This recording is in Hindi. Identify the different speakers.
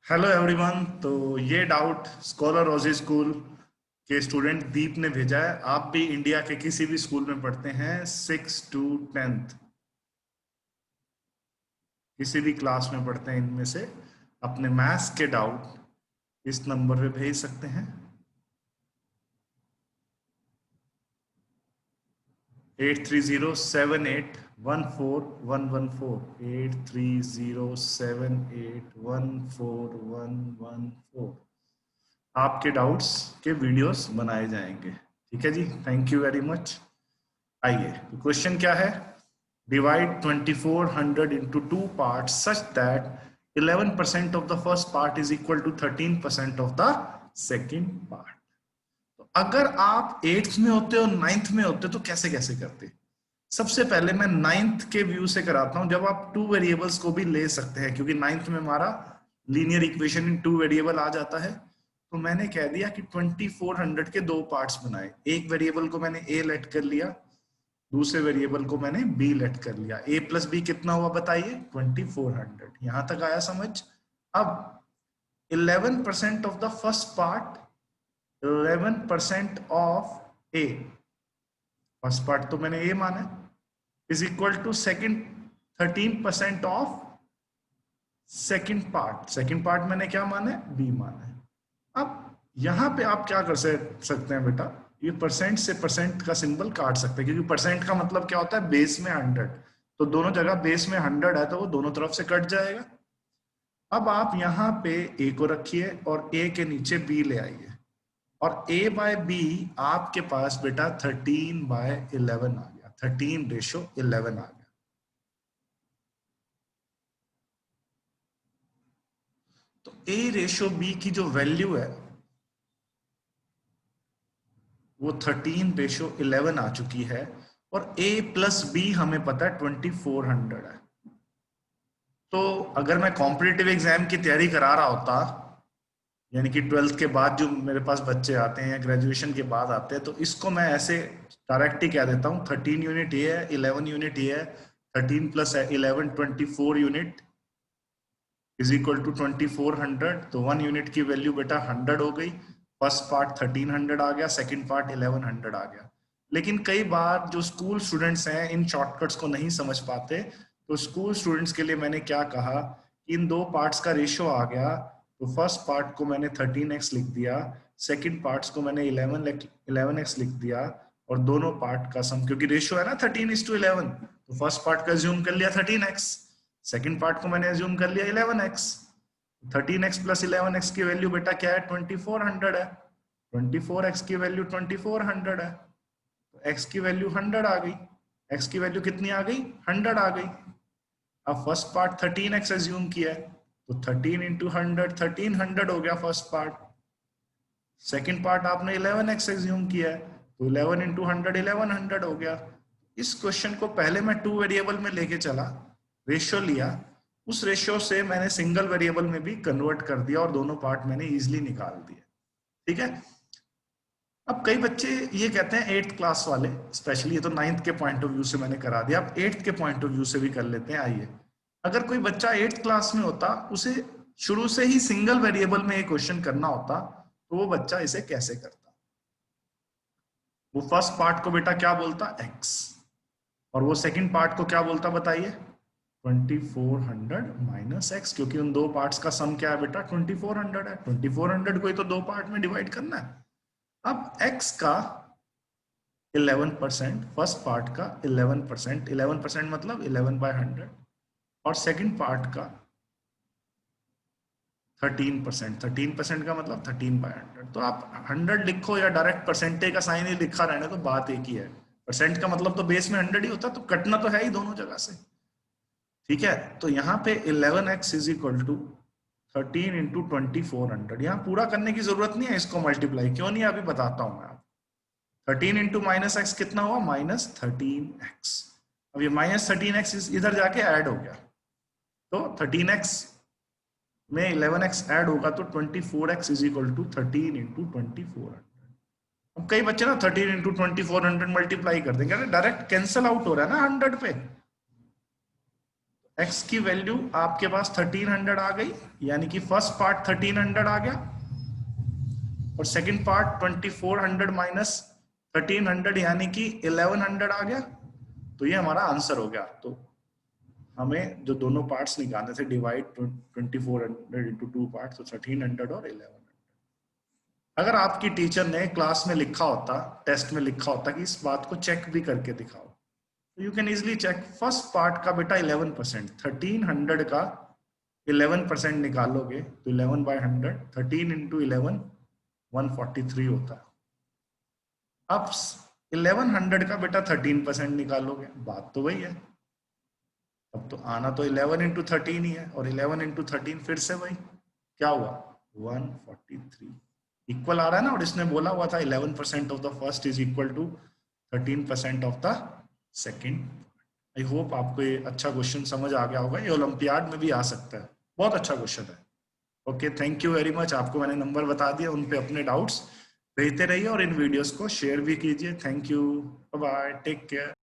Speaker 1: Hello everyone. तो ये डाउट स्कॉलर रोजी स्कूल के स्टूडेंट दीप ने भेजा है। आप भी इंडिया के किसी भी स्कूल में पढ़ते हैं, 6 to 10th, किसी भी क्लास में पढ़ते हैं, इनमें से अपने मैथ्स के डाउट इस नंबर पे भेज सकते हैं 8307814114, 8307814114। आपके डाउट्स के वीडियोस बनाए जाएंगे। ठीक है जी, थैंक यू वेरी मच। आइए, तो क्वेश्चन क्या है? Divide 2400 into two part such that 11% of the first part is equal to 13% of the second part. तो अगर आप एट्थ में होते और नाइन्थ में होते तो कैसे कैसे करते? सबसे पहले मैं नाइन्थ के व्यू से कराता हूं, जब आप टू वेरिएबल्स को भी ले सकते हैं, क्योंकि नाइन्थ में हमारा linear equation in two variable आ जाता है। तो मैंने कह दिया कि 2400 के दो पार्ट्स बनाए। एक वेरिएबल को मैंने ए लेट कर लिया, दूसरे वेरिएबल को मैंने बी लेट कर लिया। ए प्लस बी कितना हुआ बताइए? 2400। यहां तक आया समझ? अब 11% of the first part, 11% of A, first part तो मैंने ए माना, is equal to second 13% of second part. Second part मैंने क्या माना है? बी माना है। अब यहां पे आप क्या कर सकते हैं बेटा, ये परसेंट से परसेंट का सिंबल काट सकते हैं, क्योंकि परसेंट का मतलब क्या होता है? बेस में 100। तो दोनों जगह बेस में 100 है, तो वो दोनों तरफ से कट जाएगा। अब आप यहाँ पे ए को रखिए और ए के नीचे बी ले आइए, और ए बाय बी आपके पास बेटा 13/11 आ गया, 13:11 आ गया। तो ए रेशो बी की जो वैल्यू है वो 13:11 आ चुकी है, और a प्लस बी हमें पता है 2400 है। तो अगर मैं कॉम्पिटिटिव एग्जाम की तैयारी करा रहा होता, यानी कि 12th के बाद जो मेरे पास बच्चे आते हैं या ग्रेजुएशन के बाद आते हैं, तो इसको मैं ऐसे डायरेक्ट ही कह देता हूँ 13 यूनिट ये है, 11 यूनिट ये है, 13 plus 11 24 unit is equal to 2400। तो 1 यूनिट की वैल्यू बेटा 100 हो गई। फर्स्ट पार्ट 1300 आ गया, सेकंड पार्ट 1100 आ गया। लेकिन कई बार जो स्कूल स्टूडेंट्स हैं इन शॉर्टकट्स को नहीं समझ पाते, तो स्कूल स्टूडेंट्स के लिए मैंने क्या कहा कि इन दो पार्ट्स का रेशियो आ गया, तो फर्स्ट पार्ट को मैंने 13x लिख दिया, सेकंड पार्ट्स को मैंने 11x लिख दिया, और दोनों पार्ट का सम, क्योंकि रेशियो है ना 13:11, तो फर्स्ट पार्ट का ज्यूम कर लिया 13x, सेकंड पार्ट को मैंने अज्यूम कर लिया 11x। 13x प्लस 11x की वैल्यू बेटा क्या है? 2400 है। 24x की वैल्यू 2400 है, तो x की वैल्यू 100 आ गई। x की वैल्यू कितनी आ गई? 100 आ गई। अब फर्स्ट पार्ट 13x अज्यूम किया है, तो 13 इंटू 100 1300 हो गया फर्स्ट पार्ट। सेकंड पार्ट आपने 11x अज्यूम किया है, तो 11 इंटू 100 1100 हो गया। इस क्वेश्चन को पहले मैं टू वेरिएबल में लेके चला, रेशियो लिया, उस रेशियो से मैंने सिंगल वेरिएबल में भी कन्वर्ट कर दिया, और दोनों पार्ट मैंने इजीली निकाल दिए। ठीक है। अब कई बच्चे ये कहते हैं, एट्थ क्लास वाले स्पेशली, ये तो नाइन्थ के पॉइंट ऑफ व्यू से मैंने करा दिया, अब एट्थ के पॉइंट ऑफ व्यू से भी कर लेते हैं। आइए, अगर कोई बच्चा एट्थ क्लास में होता, उसे शुरू से ही सिंगल वेरिएबल में एक क्वेश्चन करना होता, तो वो बच्चा इसे कैसे करता? वो फर्स्ट पार्ट को बेटा क्या बोलता? x, और वो सेकंड पार्ट को क्या बोलता बताइए? 2400 माइनस एक्स, क्योंकि उन दो पार्ट्स का सम क्या है बेटा? 2400 है। 2400 को ही तो दो पार्ट में डिवाइड करना है। अब x का 11%, फर्स्ट पार्ट का 11%, 11% मतलब 11/100, और सेकंड पार्ट का 13%, 13% का मतलब 13/100। तो आप 100 लिखो या डायरेक्ट परसेंटेज का साइन ही लिखा रहने, तो बात एक ही है। परसेंट का मतलब तो बेस में 100 ही होता, तो कटना तो है ही दोनों जगह से। ठीक है, तो यहाँ पे 11x is equal to 13 into 2400। यहाँ पूरा करने की जरूरत नहीं है, इसको मल्टीप्लाई क्यों नहीं, अभी बताता हूं मैं आपको। 13 इंटू माइनस एक्स कितना हुआ? -13x। अब ये -13x इधर जाके ऐड हो गया, तो 13x में 11x ऐड होगा, तो 24x is equal to 13 into 2400। अब कई बच्चे ना 13 इंटू 2400 मल्टीप्लाई कर देंगे, डायरेक्ट कैंसिल आउट हो रहा है ना 100 पे। x की वैल्यू आपके पास 1300 आ गई, यानी कि फर्स्ट पार्ट 1300 आ गया और सेकंड पार्ट 2400 माइनस 1300 यानी कि 1100 आ गया। तो ये हमारा आंसर हो गया। तो हमें जो दोनों पार्ट्स निकालने थे, डिवाइड 2400 इंटू 2 पार्ट्स, तो 1300 और 1100। अगर आपकी टीचर ने क्लास में लिखा होता, टेस्ट में लिखा होता कि इस बात को चेक भी करके दिखाओ, तो you can easily check. First part का बेटा 11%, 1300 का 11% निकालोगे तो 11/100, 13 इंटू 11 143 होता है। अब 1100 का बेटा 13% निकालोगे, बात तो वही है। अब तो आना तो 11 इंटू 13 ही है, और 11 इंटू 13 फिर से वही, क्या हुआ 143 इक्वल आ रहा है ना। और इसने बोला हुआ था 11% of the first is equal to 13% of the second. I hope आपको ये अच्छा क्वेश्चन समझ आ गया होगा। ये ओलंपियाड में भी आ सकता है, बहुत अच्छा क्वेश्चन है। Okay, thank you very much. आपको मैंने नंबर बता दिया, उन पे अपने डाउट्स भेजते रहिए और इन वीडियोस को शेयर भी कीजिए। Thank you, bye bye, take care.